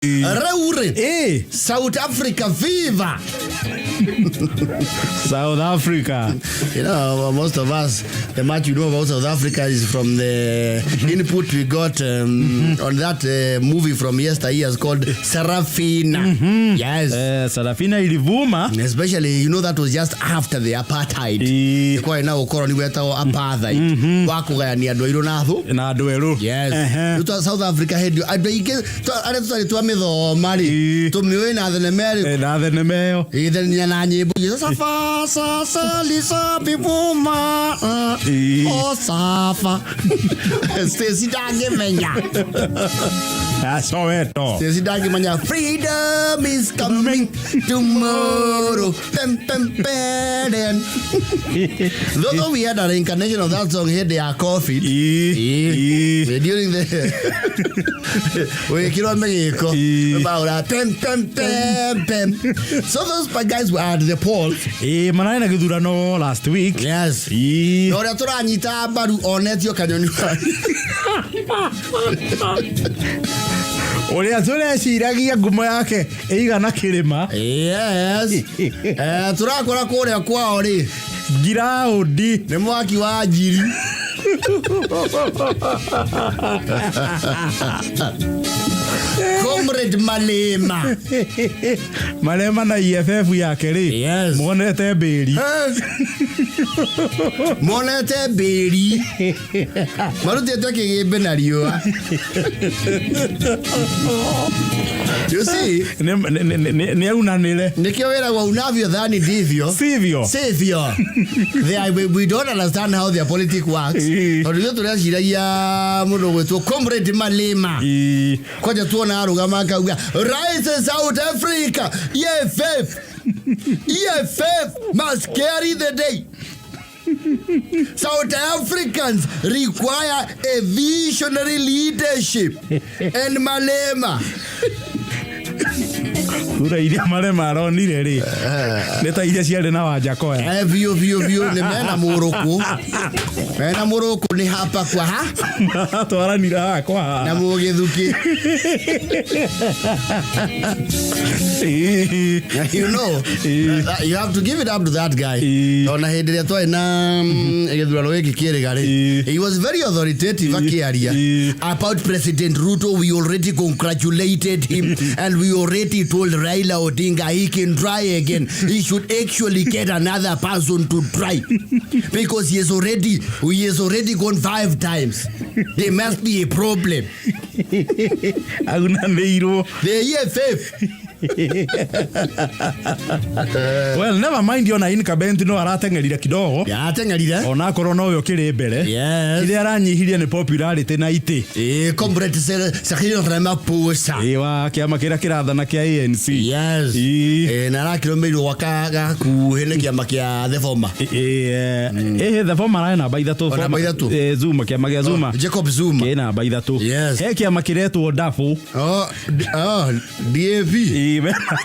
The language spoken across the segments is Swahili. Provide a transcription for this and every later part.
Raure. South Africa fever. South Africa. You know, most of us, the much you know about South Africa is from the input we got on that movie from yesteryears called Sarafina. Yes. Sarafina ilivuma. Especially, you know, that was just after the apartheid. Kwa ina ukoro ni wetao apartheid. Wako gaya ni adoiro na adoiro. Yes. Yuto South Africa head. Adoike. Are tuwa mitho mari. Tumiwe na athenemeri. Na athenemeo. Idhe na nyibu. Safa sa lisa bibuma. Oh safa. Stacey Dage menya. Soweto. Stacey Dage menya. Freedom is coming tomorrow. Pem. Though we had a reincarnation of that song here, they are COVID. During the we killed Mexico about pem. So those guys were at the polls. Manaina githurano last week. Yes. No retura nyita baru onetio kanyoni. Ole atole shiragia ngumo yake igana kirima. Yes. Turakora kore kwao ri giraudi ni mwaki wa njiri. Comrade Malema na EFF yake ri. Yes. Monete beri. Monete beri. Marute toke gebe na riwa. You see? Ne unanile. Nikio wera wa unavyo dhani ndivyo. Sivyo. We don't understand how their politics works. Ndio tunashiraia muno wetu Comrade Malema. Koja tuona arugama akauga Rais South Africa EFF must carry the day. South Africans require a visionary leadership. And Malema Ura iria Malema aronire ri. Neta iria ciarĩ na Wanjakoya. Vio ni mena muruku. Mena muruku ni hapa kwa ha. Twaranira kwa. Na mugithuki. You know, you have to give it up to that guy. Ona hindi ria twa na githurano giki kĩrĩga. He was very authoritative akiaria about President Ruto. We already congratulated him and we already told Raila Odinga he can try again. He should actually get another person to try because he has already gone 5 times. There must be a problem. The EFF. Well, never mind you na Inkabenti no aratengerire kidogo. Ya atengerire. Ona korona uyo kiri mbere. Yes. Ile aranyihirie ni popularity na ite. Comrade Cyril Ramaphosa. Wa kiama kira kirathana kia ANC. Yes. Na rakiromeirio wakaga kuhene kiama kia The Former. The Former ana baithatu. Zuma kiama kia Zuma. Jacob Zuma. Kena baithatu. Yes. He kiama kiretwo Dafu. DAP.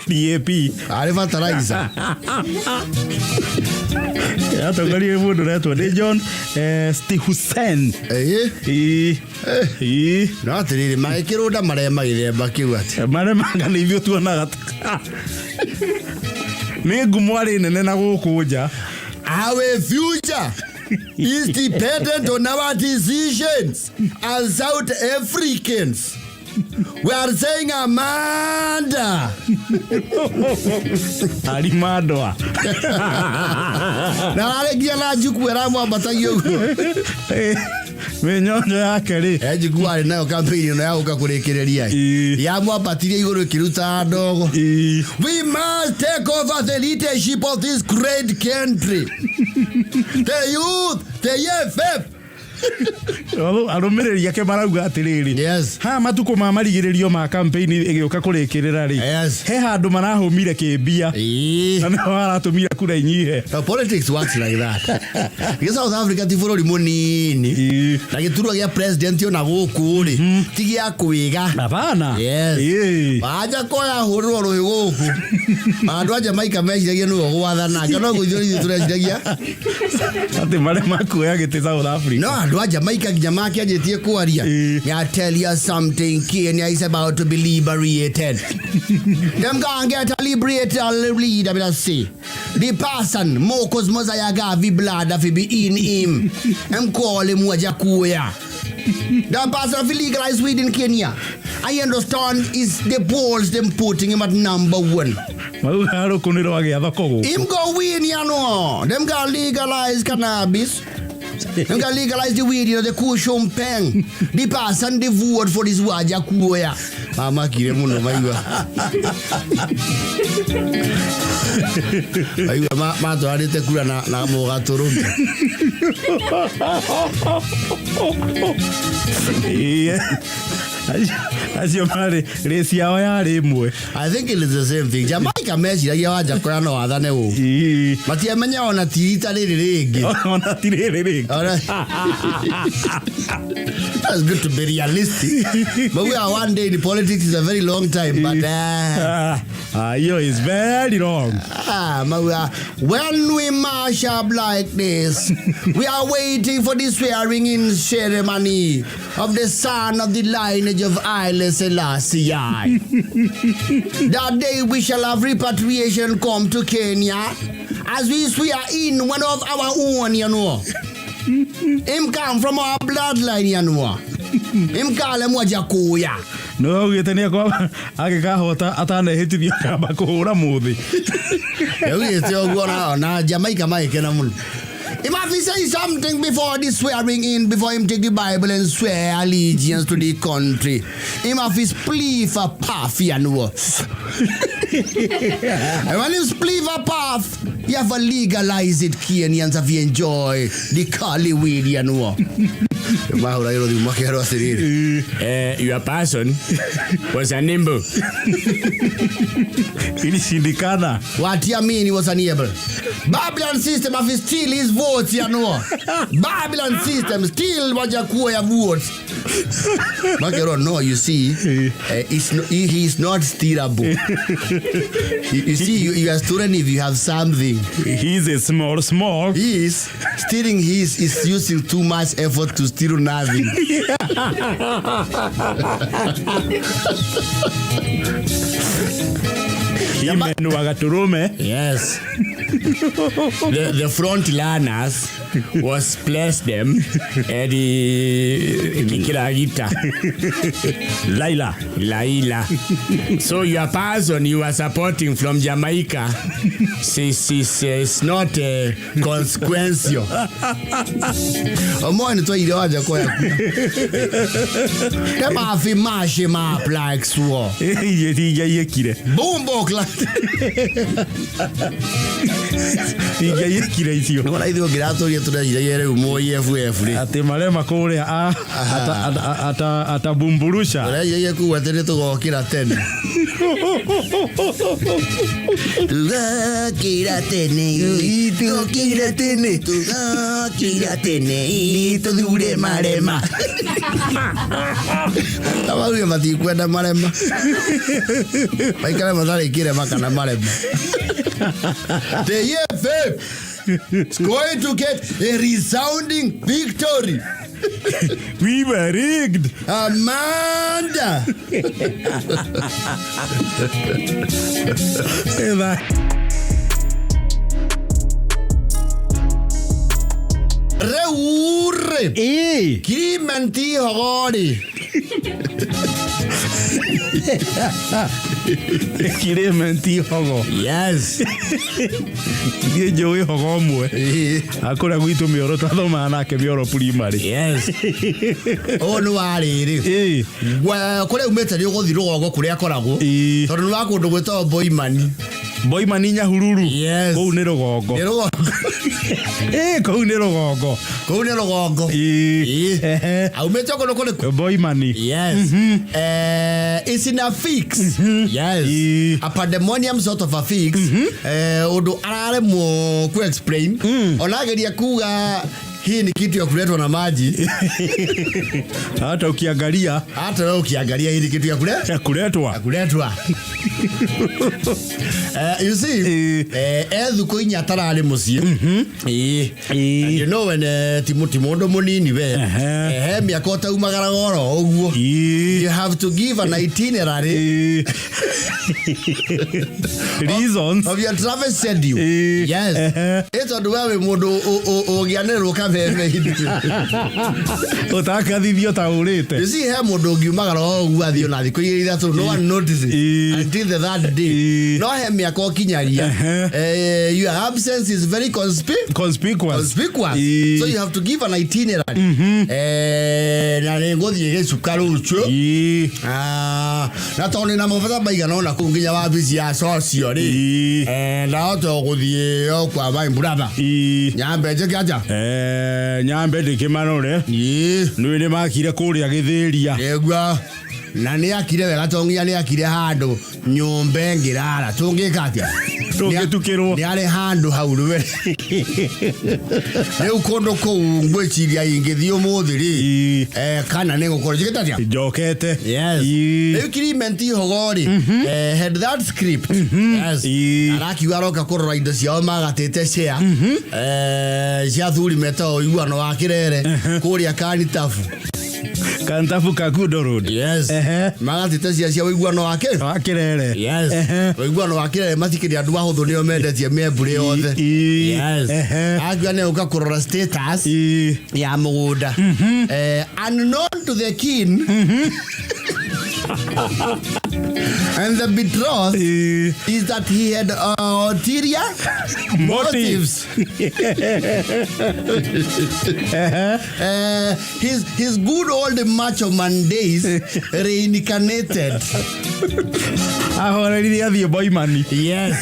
DAP. Arifa Taraiza. Atongari mundu retwo ni John Steve Hussein. No atiriri maikirunda marema githemba kiu ati. Marema ngani ivyo tuonaga. Ni ngumo ari nene na gukunja. Our future is dependent on our decisions as South Africans. We are saying Amanda. Arimandoa. Na alegia na juku era mwambatagio. Menyonyo yake ri. Juku ari nayo campaign na yao kakurekereria. Ya mwambatirie iguru kiruta ndogo. We must take over the leadership of this great country. The youth, the EFF. Arumireria ke marauga atiriri. Yes. Ha matuko ma marigiririo ma campaign igioka kurekerera ri. Yes. He handu marahumire kibia. Na waratumira kura inyihe. Politics works like that. Because South Africa ti bururi munini. Na giturwa gia president yo na guku ri. Ti gia kuiga. Hapana. Yes. Baja koya hurwo ro guku. Andu a Jamaica meciragia no gwathana. Kana guthio ri tureciria. Ati mare makuya gite South Africa. No. andu a Jamaica Jamaica ajetie kwaria I tell you something Kenya is about to be liberated them gonna get a liberated leader will say the person Mokos Mozayaga vi blood that be in him them call him Wajakuya the person will legalize weed in Kenya I understand is the polls them putting him at number 1 him go win you know them gonna legalize cannabis them gonna legalize the weed you know the Kushum Peng the person the vote for this Wajakuya mama kire muno maiwa aiwa ma to arite kula na mogatoro as your mare resi yao yari mwe I think it is the same thing Jamaica meshi ya waja kora no athane wo mati amenya ona tirita riri ona tiriri that's good to be realistic but we are one day in politics is a very long time but yo is very long when we mash up like this we are waiting for the swearing in ceremony of the son of the lineage of Haile Selassie. That day we shall have repatriation come to Kenya as we swear in one of our own, you know. Him come from our bloodline, you know. Him call him Wajakuya. No, we tenia kwa agikahota atane hitithia kamba kuhura muthi. We still go na Jamaica Mike na mun. He must say something before the swearing in, before him take the Bible and swear allegiance to the country. He must plea for path, you know. And when you plea for path, you have to legalize it, Kenyans have to enjoy the Kali weed, you know. Your person was a nimble. Ilishindikana. What do you mean he was unable? Babylon system have to steal his votes, you know. Babylon system still Wajakuya votes. Makero, no, you see, he is not stealable. You see, you are student if you have something. He's a small. He is stealing his is using too much effort to steal nothing. Yes. The front learners was bless them and the Laila. So your person you are supporting from Jamaica is not consequential. Omo ni to ile waje kwa ya. Dem afi mash him up like swore. Bombo class. Yekire isio. No laitho girato ria tunagira yere umo EFF ri. Ate marema kule atabumburusha. Ora yeye kuwa tene tugokira tene. Tugokira tene. Tudure marema. Abaru mati kwenda marema. Baikara madare kire makana marema. The EFF is going to get a resounding victory. We were rigged. Amanda. Reurre. Kimenti hori. Kirementi hogo. Yes. Die joe hogo mwe. Akora gwitu mioro tathoma nake mioro primary. Yes. Oh no ariri. Wa kore umete ri guthi rugogo kuria akoragwo. Tondu wa kundu gwetwo Boimani Nyahururu. Yes. Kou ni rugogo. Ni rugogo. Kou ni rugogo. Kou ni rugogo. Aumete kono kole. Boimani. Yes. It's in a fix. Yes. A pandemonium sort of a fix. Odo arare mo ku explain. Onageria kuga hii ni kitu ya kuletwa na maji. Hata ukiangalia hii ni kitu ya kuletwa. You see, ethuko inya tarari mucie. You know when Timondo munini we. Miaka utaumagara goro uguo. You have to give an itinerary. Reasons of your travel schedule. Yes. Eto duwe mundu ogianerwo kabebe hindi. Utakathithio taurite. You see, he mundu ngiumagara uguo athio na thiko ira tu no one notices until the third day. No he miaka okinyaria. Your absence is very conspicuous. So you have to give an itinerary. Na ngothie gecukaru ucio. Na tone na mofata baiga no na kunginya wa bisi ya socio ri. Na oto guthie okwa bai brother. Nyambe njegaja. Nyambe ndikimanore. Nĩ makire kuria Githiria. Egwa. Na nĩ akire wega tongia nĩ akire handu nyumba ngirara tungika atia tugitukirwo nĩ ari handu hau rwe rĩu kundu kũu ngwĩciria ingĩthiĩ ũmũthĩ ri kana nĩ gũkorwo njĩkĩte njokete. Yes. Rĩu Clement Ihogori had that script. Yes. Arakiuga aroka kũrora indo ciao magatĩte share cia thuri metao iguano wa Kirere kũrĩa Kantafu Kakudo Road. Yes. Magatĩte cia wiguano wake wa Kirere. Yes. Wiguano wa Kirere matikĩria andũ ahũthũ nĩo mendetie membure yothe. Yes. Agua nĩ uka kũrora status ya mũgũnda. Unknown to the king. And the betrothed is that he had ulterior motives. His good old macho man days reincarnated. Ahoreri athie boymani. Yes.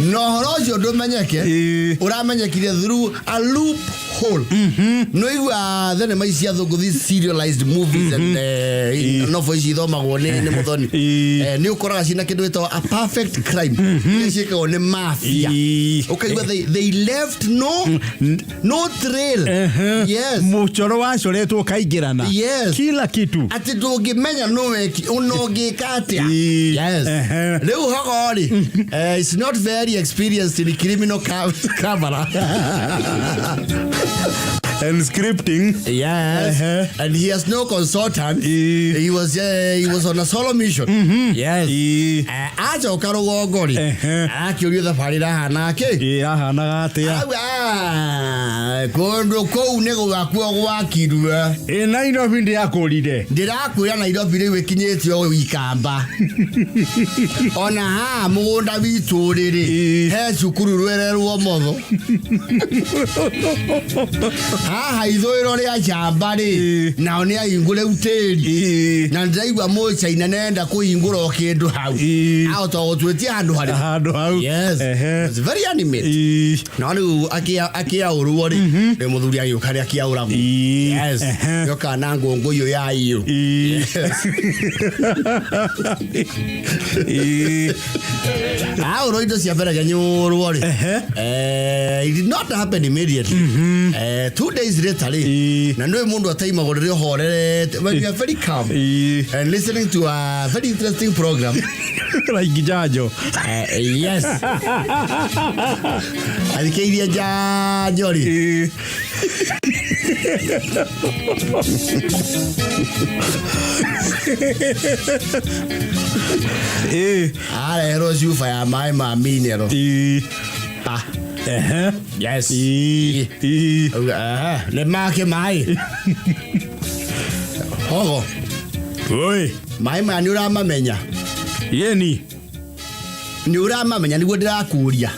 No horojo ndumenyeke uramenyekire through a loophole. No igua thene maisia thungu these serialized movies and no voice ithomagwo nĩ muthoni. Nĩ ukoraga cina kindu gitwa a perfect crime. Nĩ ciĩkagwo nĩ mafia. Ukaigua they left no trail. Yes. Muchoro wacoretwo kaingirana. Yes. Kila kitu. Ati ndũngĩmenya no weki unogika atia. Yes. Rĩu Hogori is not very experienced in criminal camera. And scripting. Yes. And he has no consultant. He was on a solo mission. Yes. Acha ukarugo Gori. Akĩũrio thabarĩ rahana kĩ? Rahana atia. Kondo kou nego gakwo gwakirwe. Nairobi ndiakũrire. Ndirakwĩra Nairobi rĩu ĩkinyĩte o Ikamba. Ona ha mũgũnda witũ rĩrĩ. He cukuru rwererwo motho. Haha ithũĩro rĩa Jamba rĩ. Nao nĩ ahingũre utĩri. Na ndĩraigua Mũchaina nenda kũhingũra o kĩndũ hau. Ahota gũtwĩtia handũ hau. Yes. It's very animated. Na rĩu akĩaũrwo rĩ. Nĩ mũthuri agĩũka rĩ akĩaũragwo. Yes. Yoka na ngongo iyo ya iyo. Aũrwo indo cia mbere nyũrwo rĩ. It did not happen immediately. 2 days later na ndio mundu ataimagwo rĩrĩa horerete. When you are very calm and listening to a very interesting program like Jajo. Yes. Alikairia Jajo ri. Hero jufa ya mai ma minero. Yes. Le make mai. Hogo. Oi. Mai ma ni uramamenya. Yeni. Ni uramamenya niguo ndirakuria.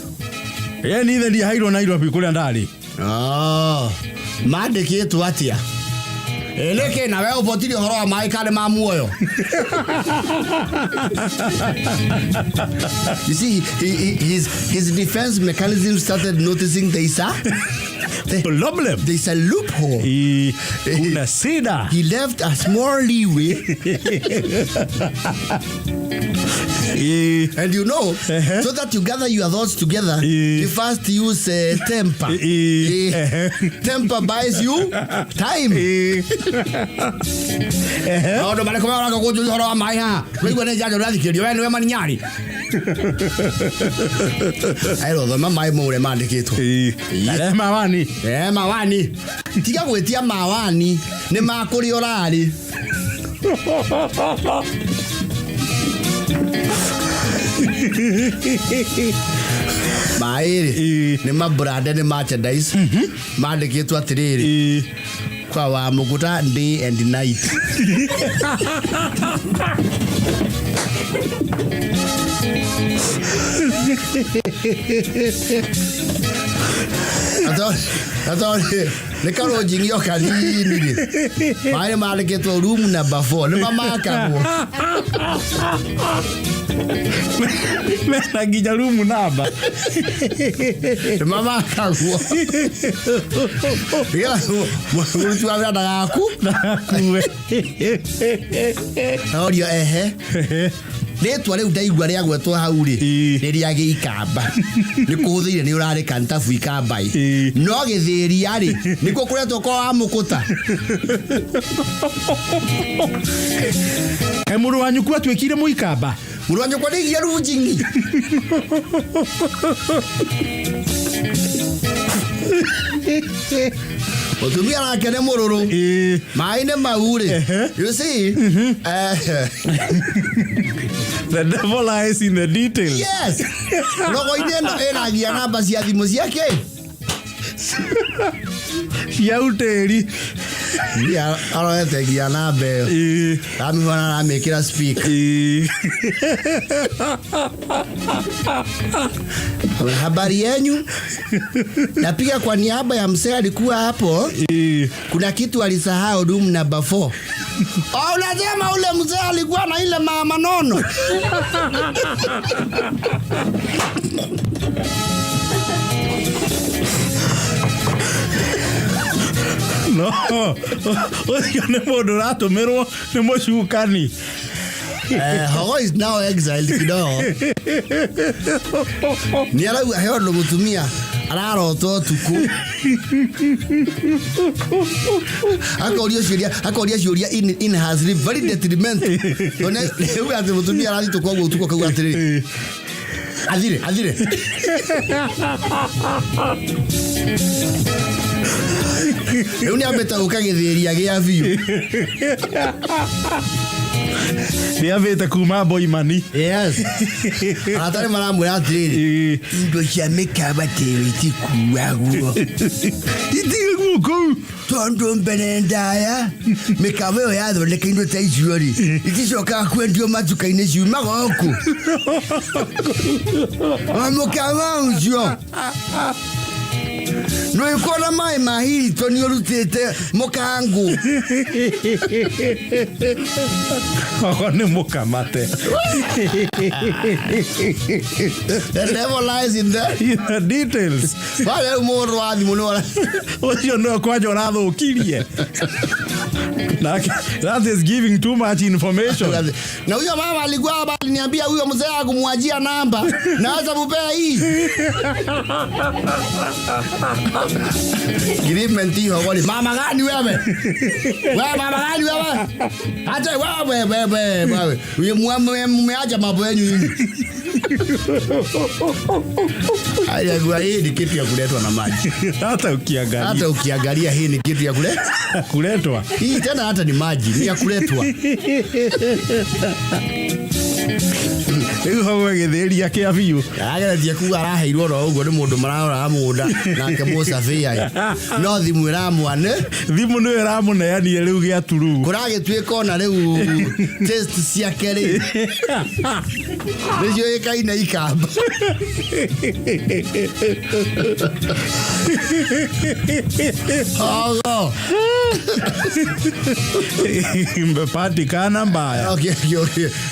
Yeni ithe ndi hairwo Nairobi kuria ndari. Mandĩkĩtwo atia? Eleke na wewe upotiri horo wa mai kale ma muoyo. You see, his defense mechanism started noticing there's a loophole. Una sida. He left a small leeway And you know, so that you gather your thoughts together, you first use temper. Temper buys you time. Ndo bale kwa wala kwa juu horo mai ha. Wewe ne jajo radi kidio wewe mani nyari. Ayo thoma mai mure mandikitwo. Mawani. Mawani. Tiga gwetia mawani ni makuri orari. Mairi ni mabrada ni merchandise mandikitwo atiriri kwa wa muguta day and night. Ato le karo jingio kalini ni mai mandikitwo room number 4 ni mamaka go Mena gija room namba. Mama kago. Bila mtu avada gaku. Audio Letwa rĩu ndaigua rĩa gwetwo hau rĩ nĩ rĩa gĩikamba nĩ kũhũthĩire nĩ ũrarĩ kantabu ikamba no gĩthĩria rĩ nĩ kũ kũretwo kwa mũkũta mũrũ wanyu kwa twĩkire mũikamba mũrũ wanyu kwa nĩgia runjingi Otumia na kene mororo. Maine maure. You see? The devil lies in the details. Yes. Logo ideno era gia namba cia thimu ciake. Ya uteri. Ya aroete gia namba. Kami wana na mekira speak. Habari yenu? Napiga kwa niaba ya mzee alikuwa hapo. Kuna kitu alisahau room number 4. Unasema ule mzee alikuwa na ile manono. No. Oyo ne moderato mero ne moshukani. Hawa is now exiled kidogo. Ni ala hewa ndo mutumia araroto tuku. Akauria ciuria in has very detrimental. One hewa ati mutumia arathi tukwa gutuko kwa atiri. Adire. Uni abeta ukagithiria gia biu. Ni aveta kuma boy money. Yes. Atare maramwira atiri. Indo cia mikaba tewiti kuwaguo. Itigu ko Tondo benendaya. Mikaba yo yathondeka indo ta icio ri. Iticoka kwendio matuka-inĩ ciuma goku. Amukaba ucio. No ikona mai mahiri toni urutete mukangu. Ne mukamate. The devil lies in the details. Wale umoro wathi muno. Ocio no kwajo ratho ukirie. That is giving too much information. Na huyo mama alikuwa bali niambia huyo mzee akumwajia namba. Naweza kupea hii. Agreement hiyo wali mama gani wewe? Wewe mama gani wewe? Hata wewe. Wewe mmeacha mambo yenu hivi. Haya hii ni kitu ya kuletwa na maji. Hata ukiangalia hii ni kitu ya kuletwa. Hii tena hata ni maji, ni ya kuletwa. Ego hawa githeri kia biu. Ageragia kuga araheirwo ro ugo ni mundu mararora munda nake musafia. No thimu iramwane. Thimu no iramuneania riu gia turu. Kuragituika ona riu test cia keri. Nicio ikaina ikamba. Ogo. Imepatikana mbaya. Okay.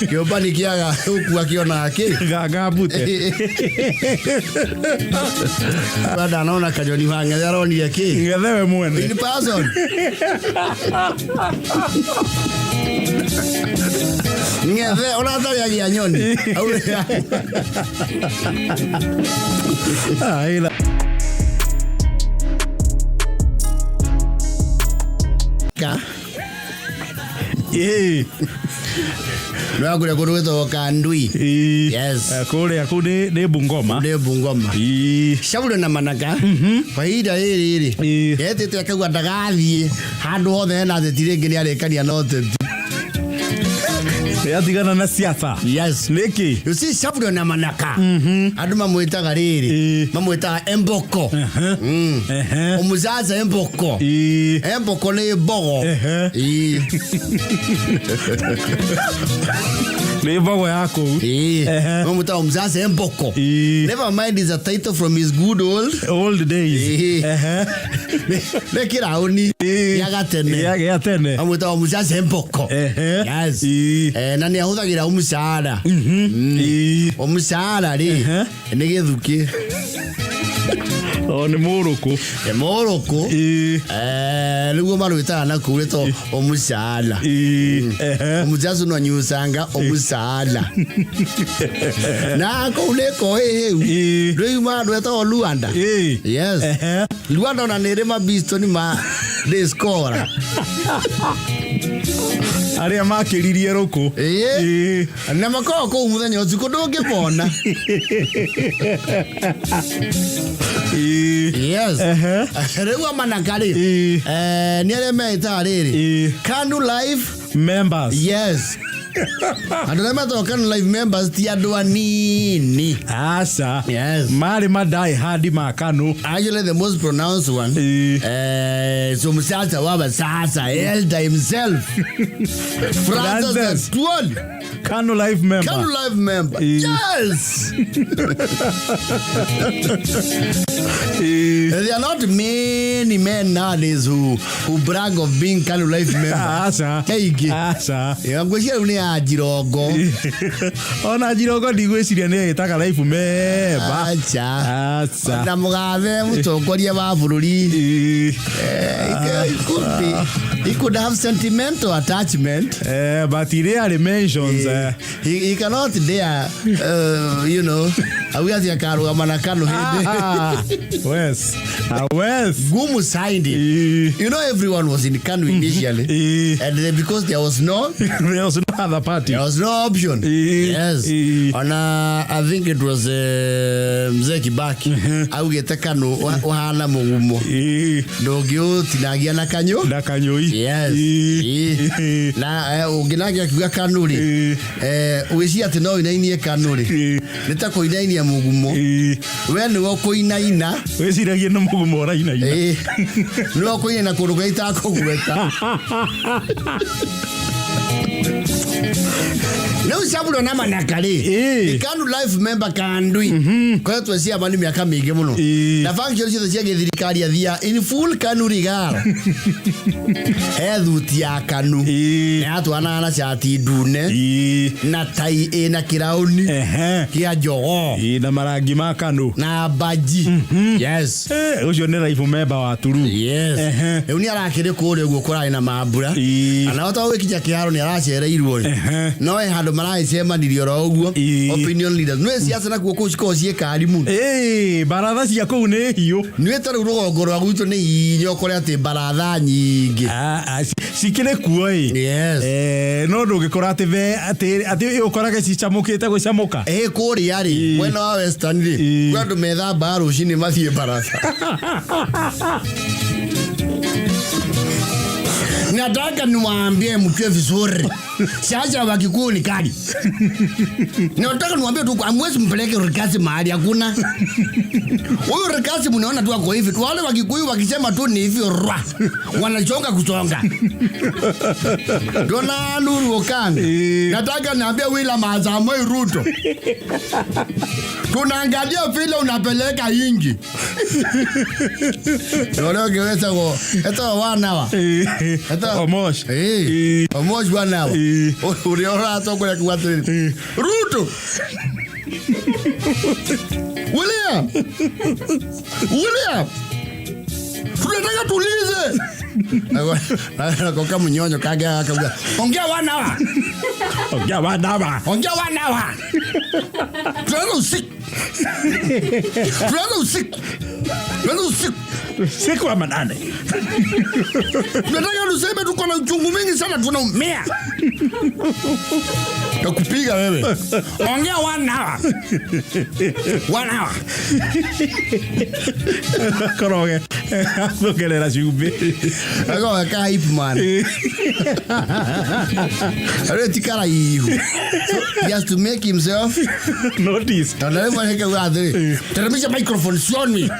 Kiobani kiaga huku akiona akili. Gagabute. Bada naona kajoni wange yaroni yake. Ngethewe mwene. In person. unataka ya nyoni. Ila Nwa kule Kandui. Yes. Kule akune ne Bungoma. Ne Bungoma. Shabule na manaka. Faida hili. Yete tekagwa ndagathie handu hothe na thitire ngini arekania note. Yatigana na siasa. Yes. Niki. You see shabule na manaka. Andu mamwitaga riri. Mamwitaga Emboko. Omuzaza Emboko. Emboko ni bogo. Never yako. Mamwitaga omuzaza Emboko. Never mind is a title from his good old days. Nekira uni. Yagatene. Mamwitaga omuzaza Emboko. Yes. Na ni ahuthagira umushara. Umushara ri ni githuki. Ni Moroko. Moroko. Lugo marwita na kureto omushara. Omujazo no nyusanga omushara. Na ko leko Rui ma rweta Luanda. Yes. Luanda na nerema bisto ni ma descora. Aria makiririe roko. Na makoko umuthenya usiku ndungipona. Yes. Rewa manakari. Ni ale meta riri. Kanu Live members. Yes. Adolema to Kanu Live members ti adwa nini. Asa. Yes. Mari madai hadi makano. Actually the most pronounced one. So Musasa waba sasa elder himself. Francis the 12. Kanu Live member. Kanu Live member. Yes. There are not many men nowadays who brag of being Kanu Live member. Asa. Asa. Ngwishira ni ajirogo. Ona ajirogo ndigwiciria ni etaka Live member. Asa. Na mugave mutongoria wa bururi. He could have sentimental attachment. But he rarely mentions. He cannot dare, you know. Awiazi akaruga manakano hede. Wes. Gumu signed it. You know everyone was in Kanu initially. And then because there was no other party. There was no option. Yes. And I think it was Mzee Kibaki. Augete Kanu wahana mugumo. Ndogyo tinagia na kanyo. Na kanyo. Yes. Na uginagia kiuga Kanuri. Weci ati no inainie Kanuri. Nitako inainia mugumo. We ni woko inaina. Weciragia no mugumo ra inaina. Ni woko ina kuruga itako gweta. Leo sabulo na manakari. Kanu Live member Kandui. Kwa hiyo tuwesia abani miaka mingi muno. Na function cio cia githirikari athia in full Kanu rigar. Thuti ya Kanu. Na atwana na chati ndune. Na tai na kirauni. Kia jogo. Na marangi ma Kanu. Na baji. Yes. Ucio ni Live member wa Turu. Yes. Uni arakire kure guo kurai na mambura. Ana wata wikija kiaro ni aracereirwo. No hando maraicema ndirio uguo opinion leaders no siasa na kuko ciko cieka arimu baratha cia kou ne hiyo ni taru rugongo rwa gutu ni inyo kore ati baratha nyingi cikire kuo yes no ndungikora ati ve ati ukorage cicamukite gucamuka kuri ari mwena wa western ri kwandu metha baro cini mathie baratha nataka niwaambie mkiwe vizuri. Sasa wakikuu ni kali. Nataka niwaambie tu amwezi mpeleke Rikasi mahali hakuna. Huyo Rikasi mnaona tu ako hivi. Wale wakikuyu wakisema tu ni hivi rwa. Wanachonga kusonga. Dona Nuru Okanga. Nataka niambie William Samoei Ruto. Tunaangalia vile unapeleka ingi. Ndio geweza go. Eto wanawa. Omosh. Omosh wanawa. Uriora atokole kwatu. Ruto. William. Tunataka tulize. Nakoka mnyonyo kaga akabuga. Ongea wanawa. Ongea wanawa. Tunaanza usiku. Siku wa manane. Nataka tuseme tuko na uchungu mingi sana tunaumia. Nakupiga wewe. Ongea 1 hour. 1 hour. Koroge. Ngogelera shube. Ako hype man. Tikara ihu. He has to make himself notice. Teremsha microphone sioni mi.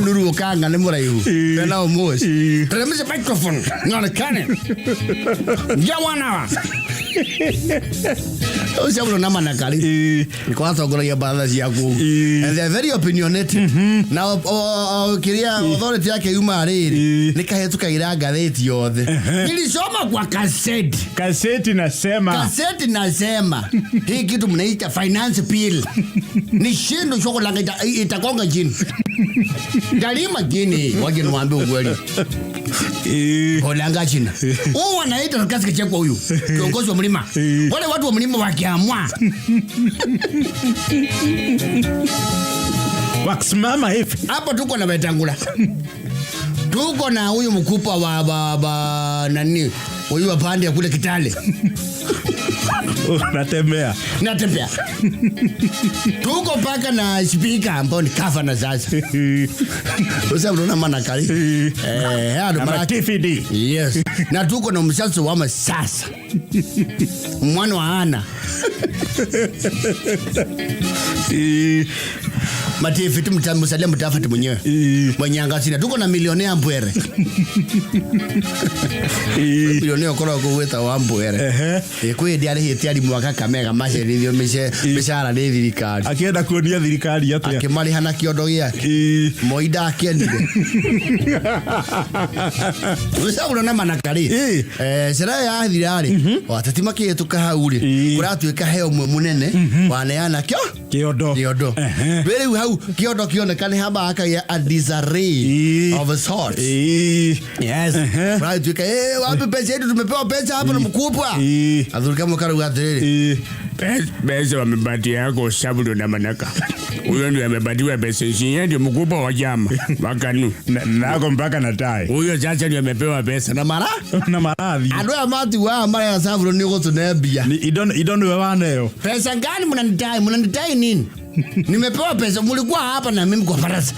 Nuru ukanga ni muraihu. Tena omoshi. Teremsha microphone. Nionekane. Ja 1 hour. Ushauri na maana kali. Niko hata kulia baadhi ya kugu. And they are very opinionated. Now kiria authority yake yuma ariri. Nikahetuka ira gazeti yothe. Nilisoma kwa kaseti. Kaseti nasema. Hii kitu mnaita finance bill. Ni shindo shoko langa itakonga jini. Dalima jini. Waje niwaambie ukweli. Olanga china. Wanaita kasi kichekwa huyu. Kiongozi wa mlima. Wale watu wa mlima wakiamua. Wakisimama hivi. Hapo tuko na Wetangula. Tuko na huyu mkupa wa nani? Huyu wa pande ya kule Kitale. Natembea. Tuko paka na speaker ambao ni governor sasa. Usabu unaona maana kali. Mara TFD. Yes. Na tuko na mshaso wa sasa. Mwana wa Ana. Matifi msalia mtafati mwenyewe. Mwenyanga sina. Tuko na milionea Mbwere. Milionea kora kuweta wa Mbwere. Kwe diari hitiari mwaka Kamega mashe rivyo mishara ni thirikari. Akienda kuonia thirikari atia. Akimali hana kiondo yake. Moida akiendile. Usa unaona manakari. Sera ya thirikari. Watatima kietuka hauri. Kuratuika heo munene. Waneana kiondo. Very hau kiondo kionekane haba aka ya a disarray of a sort. Yes. Right, tuka wapi pesa yetu tumepewa pesa hapa na mkubwa. Adhurika mkara ugatere. Pesa wamebatia yako sabudo na manaka. Huyo ndio amebadiwa pesa hizi ndio mkubwa wa jama. Bakanu. Nako mpaka na tai. Huyo sasa ndio amepewa pesa na maradhi. Ado ya matu wa mara ya sabudo ni goto nebia. Idondo wewe nayo. Pesa gani mnanitai nini? Nimepewa pesa mulikuwa hapa na mimi kwa farasa.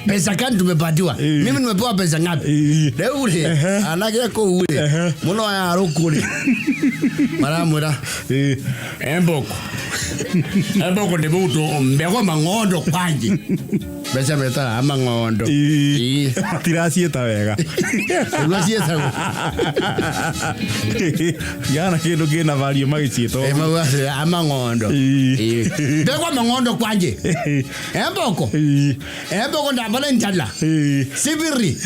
Pesa gani tumepatiwa? Mimi nimepewa pesa ngapi? Leo ule anake ko ule. Muno ya rokuri. Mara mura. Emboko ndebo uto mbego mangondo kwanje. Pesa meta ama ngondo. Tirasi etawega. Tirasi etago. Yana kendo kena value magicito. Mawa ama ngondo. Mbego mangondo kwanje. Emboko ndabala ntala. Sibiri.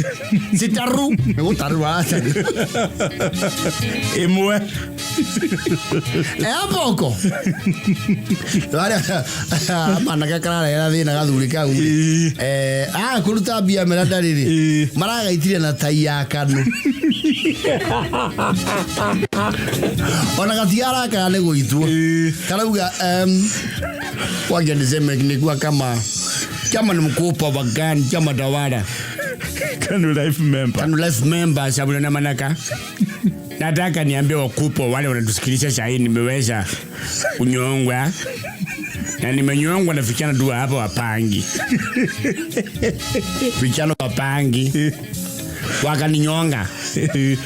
Sitaru. Utaru asa. Emwe. Emboko. Mana kakara era thina gathurika uri. Kuruta bia merada riri. Maraga itire na tai ya kanu. Ona gatiara kana guitwo. Kana uga waje niseme nikuwa kama ni mkopa wa gani kama dawara. Kanu life member sababu na manaka. Nataka niambie wakupo wale wanatusikiliza sasa hii nimeweza kunyongwa. Na nimenyongwa na vijana tu hapa wapangi. Vijana wapangi. Wakaninyonga.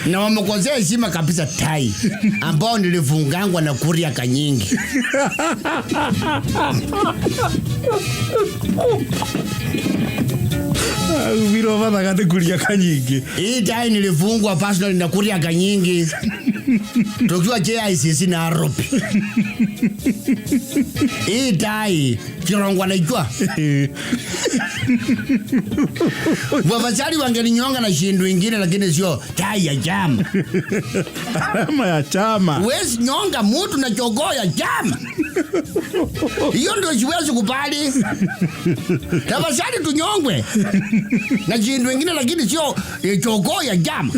Na wamekosea heshima kabisa tai. Ambao nilifungangwa na kuria kanyingi. Viro vada kate kuria kanyingi. Hii tai nilifungwa personal na kuria kanyingi. Tukiwa JICC na Aropi. Hii tai kirongwa na itwa. Wafasari wangeninyonga na shindu ingine lakini sio tai ya chama. Alama ya chama. Wezi nyonga mtu na jogoo ya chama. Hiyo ndio siwezi kubali. Tafasari tunyongwe na shindu ingine lakini sio jogoo ya chama.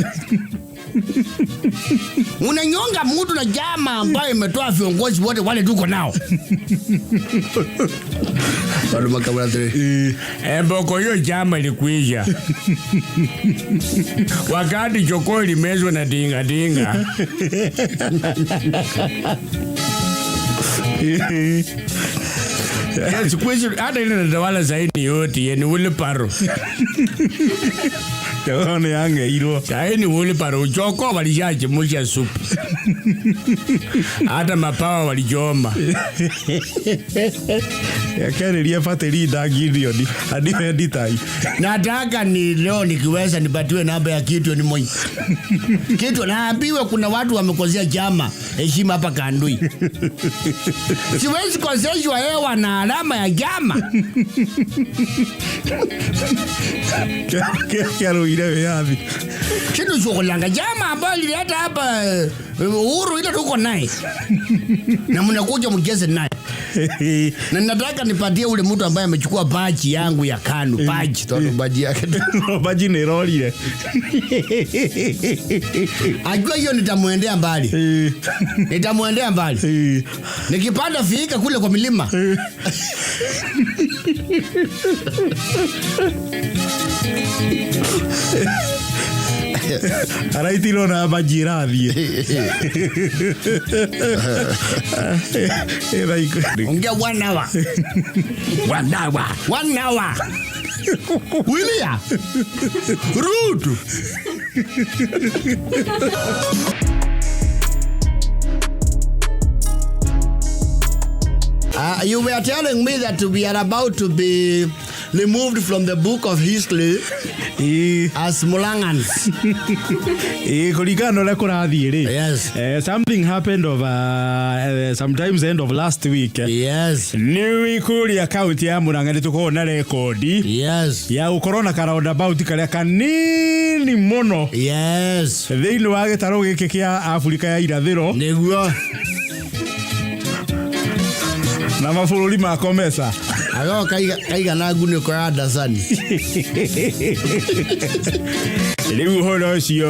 Unanyonga mtu na jama ambaye imetoa viongozi wote wale tuko nao. Saluma kabla tele. Mboko hiyo jama ilikuisha. Wakati choko ilimezwa na dinga. Yes, hata ile natawala zaidi yote yani ule paro. Taone yange hilo. Yaani ule paro choko walishaje musha supu. Hata mapawa walijoma. Yakereria fateri dagirio ni hadi editai. Nataka ni leo nikiweza nipatiwe namba ya kitu ni moja. Kitu naambiwa kuna watu wamekosea chama heshima hapa Kandui. Siwezi koseshwa hewa na alama ya chama. Kiaro ile yapi. Kitu chokolanga chama ambayo ilileta hapa uhuru ile tuko naye. Na mnakuja mjeze naye. Na nataka nipatie ule mtu ambaye amechukua baji yangu ya KANU, baji tono baji yake. Baji ni roli. Ajua hiyo nitamuendea mbali. Nitamuendea mbali. Nikipanda fika kule kwa milima. Araitiro na bajirathi. Ongea 1 hour. 1 hour. William. Rude. You were telling me that we are about to be removed from the book of history as Mulangans. Kuligano la kurathi ri. Yes. Something happened of sometimes end of last week. Yes. New Ikuri account ya Murang'a tukona rekodi. Yes. Ya ukorona karound about karia kanini mono. Yes. Thĩinĩ wa gĩtarũ gĩkĩ kĩa Afrika ya irathĩro. Nĩguo. Na mabũrũri ma komesa. Ago kaiga na ngunĩko ya ndacani. Rĩu ũhoro ũcio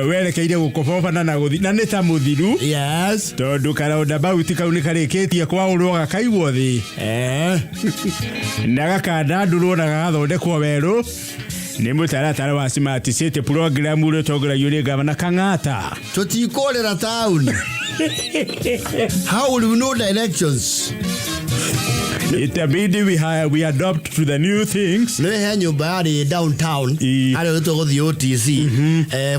werekeire gũkobobana na gũthi na nĩ ta mũthiru. Yes. Tondũ karound about kau nĩ karĩkĩtie kwaũrwo gakaigwo thĩ. Na gakandandũrwo na gagathondekwo werũ. Nĩ mũtaratara wa Smart City program ũrĩa ũtongoragio nĩ Gavana Kang'ata. Tũtikorera town. How will we know directions? Itabidi we adopt to the new things. Nĩ nyũmba yarĩ downtown. Arĩa gũtũgũthiĩ OTC.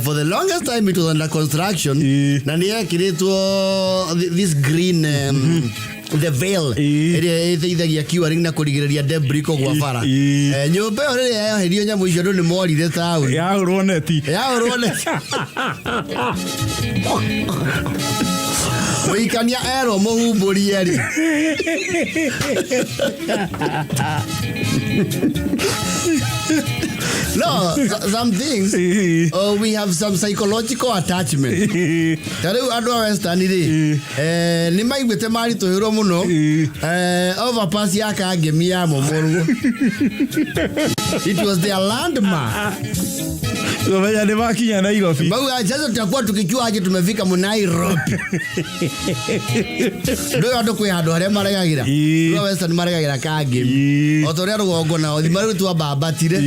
For the longest time it was under construction. Na nĩ ekĩrĩtwo this green the veil ĩteithagia curing na kũrigĩrĩria debris kũgwa bara. Nyũmba ĩyo rĩrĩa yaherio nyamũ icio nĩ morire town. Yaũrwo neti. Mũikania erwo mũhumbũrie rĩ. No, some things we have some psychological attachment. Tareu andũ a Western rĩ nĩ maiguĩte maritũhĩrwo mũno overpass ya Kangemi ya Momorwo. It was their landmark. Wao ndio wakinya Nairobi. Bau sasa tutakuwa tukijua aje tumefika Nairobi. Ndio ndo kwa ndo harĩa maregagira. Ndio Western maregagira Kangemi. Otoria rugongo na othimari tu ababatire.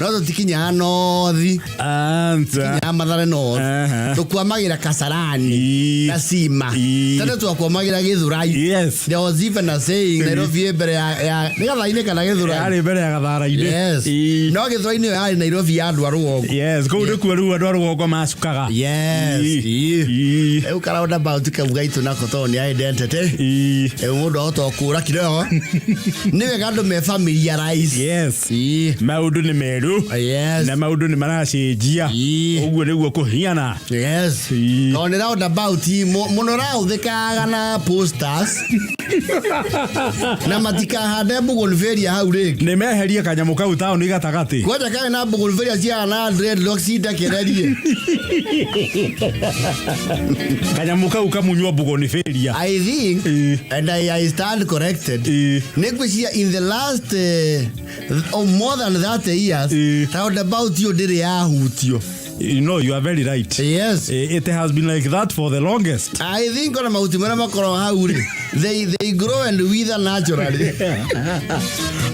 No tikinya nothi. Anza. Ya Mathare north. Tukwamagira Kasarani. Na Sima. Tena tukwamagira Githurai. Yes. There was even a saying Nairobi mbere ya Gathaine kana Githurai. Ari mbere ya Gathara-inĩ. Yes. No Githurai nĩ ya Nairobi ya andũ a rugongo. Yes, go to Kuru and Rogo Masukaga. Yes. Eu karound about kauga itu na kotoni identity. Mũndũ otokũra kireo. Nĩ wega andũ me familiarize. Yes. Maũndũ nĩ meru. Yes. Na maũndũ nĩ maracenjia. Ũguo nĩguo kũhiana. Yes. No nĩ round about mũno raũthĩkaga na posters. Na matikahande bougainvillea hau rĩngĩ. Nĩ meherie kanyamũ kau taũni gatagatĩ. Kwaja kae na bougainvillea cia na dreadlocks itakererie. Kanyamũ kau kamunywo bougainvillea. I think and I stand corrected. Nekwishia in the last more than 30 years round about you ndĩrĩ yahutio. You know, you are very right. Yes. It has been like that for the longest. I think on mauti mara makoro hauri. They grow and wither naturally.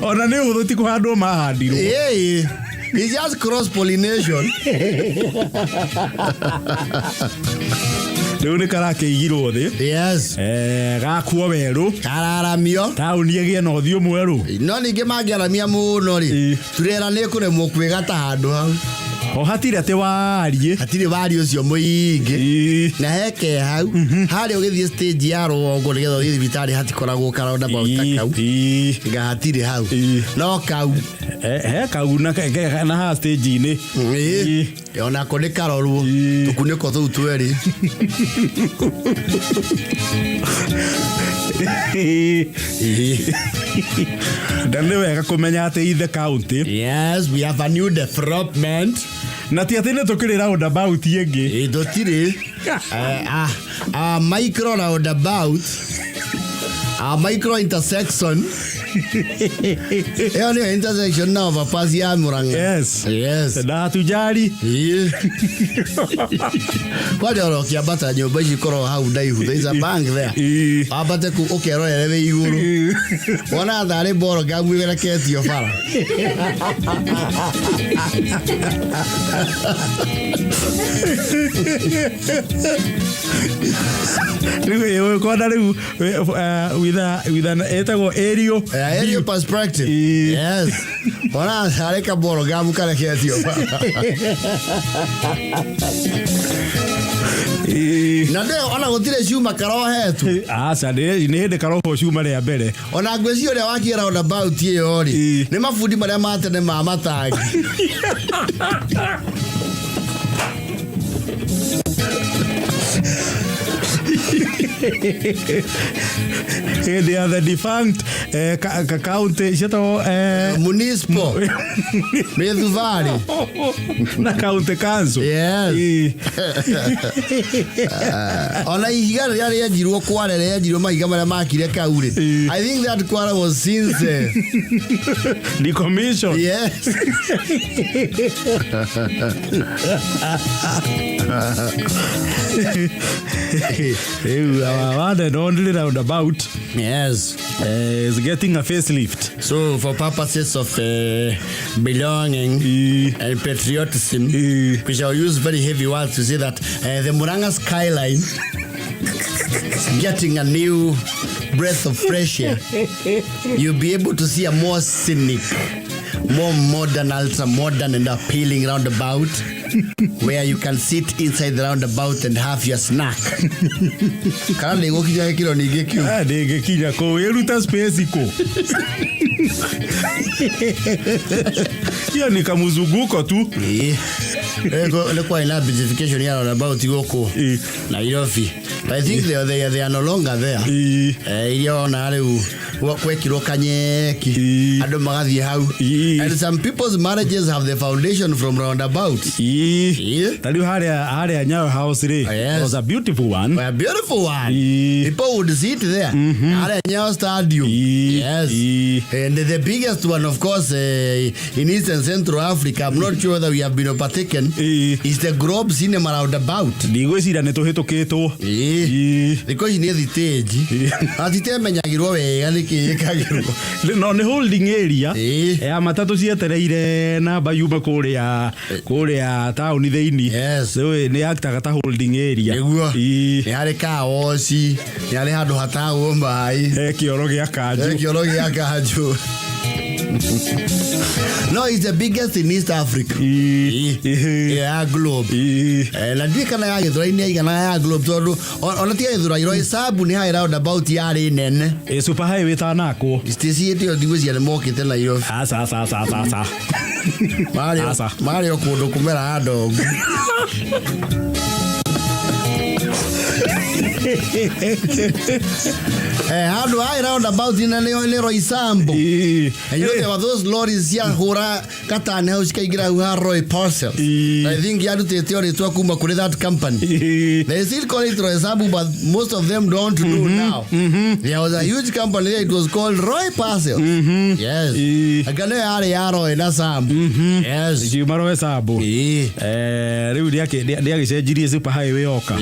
Ona ne uthoti kuhandwo mahandirwo. Yeah. It's just cross pollination. Riu ni karakeigirwo thi. Yes. Gakuo weru. Kararamio. Tauni egie na uthio mweru. No ninge mangiaramia muno ri. Turera ne kuremwo kwigata handu hau. O hatire ate warie. Hatire warie ucio muingi. Na heke hau. Hari ugithie stage ya rogo nigetha uthie thibitari hatikoragwo karonda about kau. Ga hatire hau. No kau. Kau na ha stage ni. Ona ko ni karorwo. Tukuniko tu tweri. Ndane wega kumenya ati in the county. Yes, we have a new development. Na ti ati ne tukiri roundabout yengi. Dotire. Micro roundabout. A micro intersection. Eo ni intersection na overpass ya Murang'a. Yes. Yes. Na tujari. Kwa dero kiabata nyumba ikoro hau ndaihu. There is a bank there. Abate ku okero elewe iguru. Wana thare boro gamwira ketio fara. Riu kwa dare with an etago aerial perspective. Yes. Wana thare ka boro gamu kala ketio fara. Na ndio ona gutire ciuma karo hetu. Aca ni hinde karo ciuma ria mbere. Ona ngweci uria wakira on about iyo ri. Ni mafundi maria matene ma matangi. They are the defunct county municipal Medhuvari na county council. Yes. Ona ihiga ria yajirwo kware ria yajirwo mahiga maria makire kaure. I think that kware was since the commission. Yes. One and only roundabout. Yes. Is getting a facelift. So for purposes of belonging and patriotism, we shall use very heavy words to say that the Murang'a skyline is getting a new breath of fresh air. You'll be able to see a more scenic, more modern, ultra modern and appealing roundabout where you can sit inside the roundabout and have your snack. Kana ni gokinya kilo ni gekio. Ndege kinya ko yeruta space iko. Hiyo ni kamuzunguko tu. Eko kwa ina beautification ya roundabout yoko. Na Nairobi. I think they are no longer there. Iyo na leo kwekiro kanyeki. Ado magathi hau. And some people's marriages have the foundation from roundabout. Tell you how Nyayo house was a beautiful one. A beautiful one. People would sit there. Haria Nyayo Stadium. Yes. And the biggest one, of course, in East and Central Africa, I'm not sure whether we have been overtaken, is the Globe Cinema roundabout. Ndigwicira nituhitukitwo. Because you need the stage. Atitemenyagirwo wega nikikagirwo. No ni holding area. Matatu cietereire na bayuma kuria town theini. Yes. So ni actaga ta holding area. Ni hari kaosi, ni hari handu hatago mai. Kioro gia kanju. Kioro gia kanju. No, it's the biggest in East Africa. Yeah, Globe. Na ndikana ya githura ini igana ya Globe tondu ona tia githura iro isabu ni hai roundabout yari nene. Super highway tanako. Stisi eti odigwe ya mokite na yo. Asa. Mario kundu kumera adogu. How do I round about in a Lero Isambo? And you know there were those lorries here who are Katana House Kaigra who are Roy Parcel. I think you had to theory to Akuma Kure that company. They still call it Roy Isambo, but most of them don't know now. There was a huge company there, it was called Roy Parcel. Yes. I can Yaro in Assam. Yes. You Maro Sabo. Riu dia super highway oka.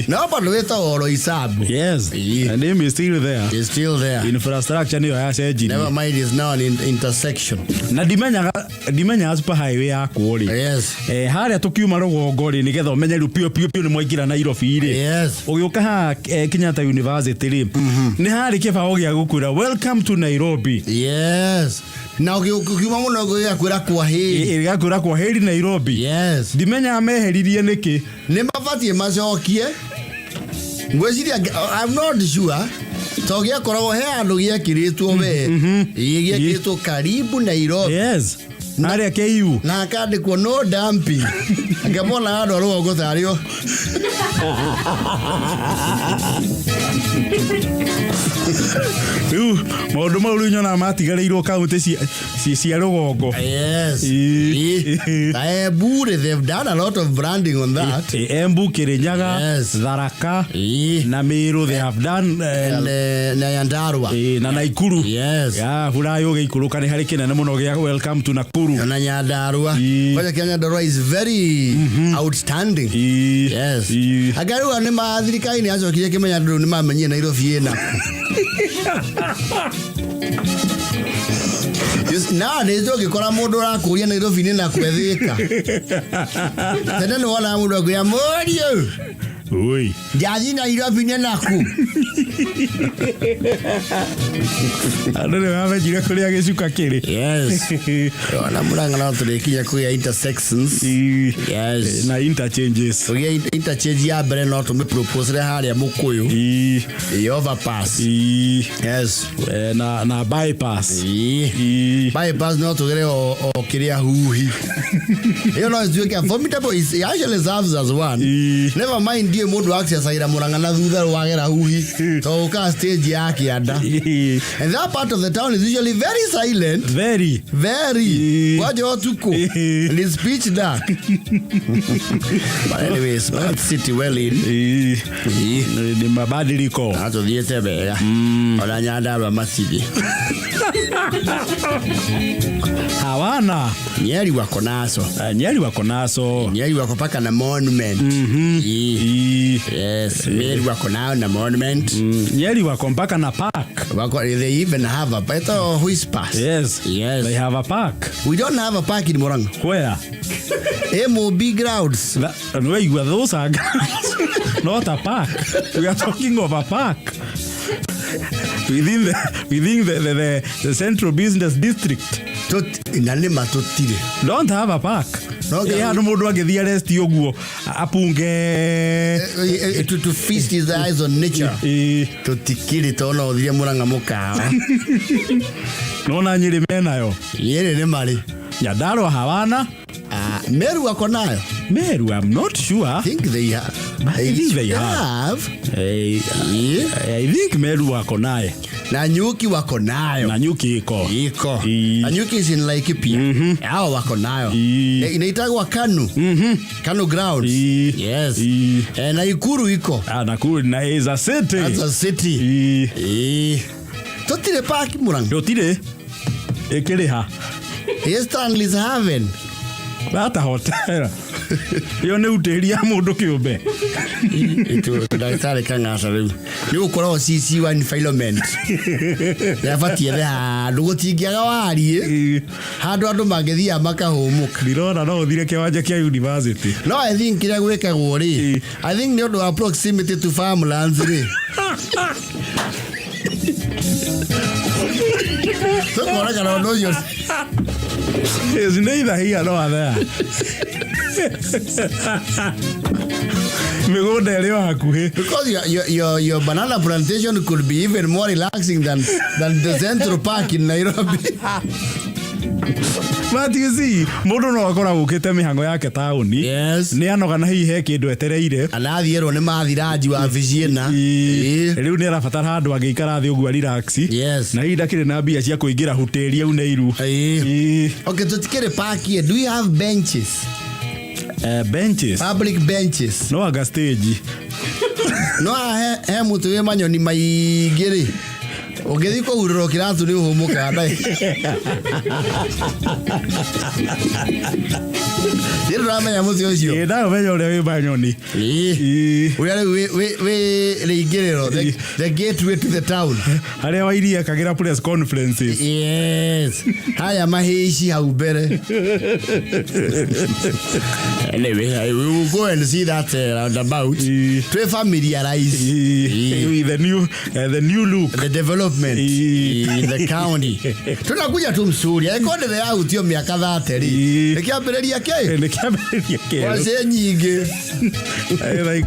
No, but we thought Roy Isambo. Yes. The name is still there. It's still there. Infrastructure ni ya seji. Never mind, it's now an intersection. Na dimenya super highway yako ri. Yes. Haria tukiuma rugongo ri nigetha umenye ru pio ni mwaingira Nairobi ri. Yes. Ugiuka ha Kenyatta University ri. Ni hari kibao gia gukura welcome to Nairobi. Yes. Na ukiuma muno gukura kwa heri. Gakura kwa heri Nairobi. Yes. Dimenya meheririe niki. Ni mabatie macokie. Ngweciria I'm not sure. Togia koragwo he andu giakiritwo we. Giakiritwo karibu Nairobi. Yes. Haria KU. Na akandikwo no dumping. Ngamona andu arugo thario. Maundu mau riu nyona matigareirwo kaunti cia rugongo. Yes. Embu, they've done a lot of branding on that. Embu, Kirinyaga, Yes. Tharaka, na Meru, they have done Na Nyandarua. na Naikuru. Yes. Ya hurayo geikuru kani hari kinene muno gia welcome to Nakuru. Na Nyandarua. Kwa Nyandarua is very outstanding. Yes. Agaru ni maathirika ini acho kije kimenya ndu ni mamenye Nairobi ena. Na nezo gikora mundu rakuria Nairobi ni na kwethika. Tena ni wala mundu akuria morio. Oi. Jaji Nairobi ni naku. Andole wame jira kuria gicuka kiri. Yes. Na muranga na tulikinya kuya intersections. Yes. Na interchanges. Kuya interchange ya mbere no tume propose haria mukuyu. Overpass. Yes. Na bypass. Bypass no tugere o kiria huhi. You know, it's doing a formidable. It actually serves as one. Never mind die mundu access ira muranga na thutha wagera huhi. So ka stage yake anda. And that part of the town is usually very silent. Very. Waje watuko. And it's pitch dark. But anyway, smart city well in. Ni mabadiliko. Ato thiete bega. Ona Nyandarua masidi. Hawana. Nyeri wako naso. Nyeri wako paka na monument. Yes, Nyeri wako nao na monument. Nyeri wako mpaka na park. They even have a better whisper. Yes. They have a park. We don't have a park in Murang'a. Where? MOB grounds. And where you are, those are not a park. We are talking of a park. Within the central business district. Don't have a park. No mundu agithia rest yoguo apunge to feast his eyes on nature. Tutikiri tona uthia Murang'a mukawa. Nona Nyeri menayo. Nyeri ni mari. Nyandarua hawana. Meru wako nayo. Meru, I'm not sure. I think they have. I think they have. I think Meru wako naye. Na Nyuki wako nayo. Na Nyuki iko. Na Nyuki is in Laikipia. Hao wako nayo. Inaitagwa Kanu. Kanu grounds. Yes. Na Ikuru iko. Nakuru na is a city. That's a city. Totire park Murang'a. Totire. Ekeleha. Stanley's Haven. Bata hotel. Yo ne uteria mundu kiumbe. Itu daktari kangasa riu. Ni ukoro CC1 filament. Ya fatie da ndugutingiaga wari. Handu andu magethia makahumuka. Ndirona no uthire kiwanja kia university. No, I think kira gwekagwo ri. I think ni undu wa proximity to farmlands ri. So kora kana no yo. Is neither here nor there. Because your banana plantation could be even more relaxing than the Central Park in Nairobi. But you see, mundu no akora gukite mihango yake tauni. Yes. Ni anoga na hihi he kindu etereire. Anathierwo ni mathiraji wa Visiena. Riu ni arabatara handu agikara thi ugu relax. Yes. Na hii ndakire na mbia cia kuingira hoteli au Nairu. Okay, tutikire park here. Do you have benches? Benches. Public benches. No aga stage. No he mutu we manyoni maigiri. Ugithi ko ururo kiratu ni uhumuka ndai. Ndio ramenya mutu ucio. Nda umenya ule we manyoni. We reigiriro the gateway to the town. Hare wairia kagira press conferences. Yes. Haya mahishi hau mbere. Anyway, we will go and see that roundabout. To familiarize with the new look, the development in the county. Tunakuja tu msuri. Ekonde ya utio miaka 30. Nikiambiriria ke. Nikiambiriria ke. Wase nyingi. Like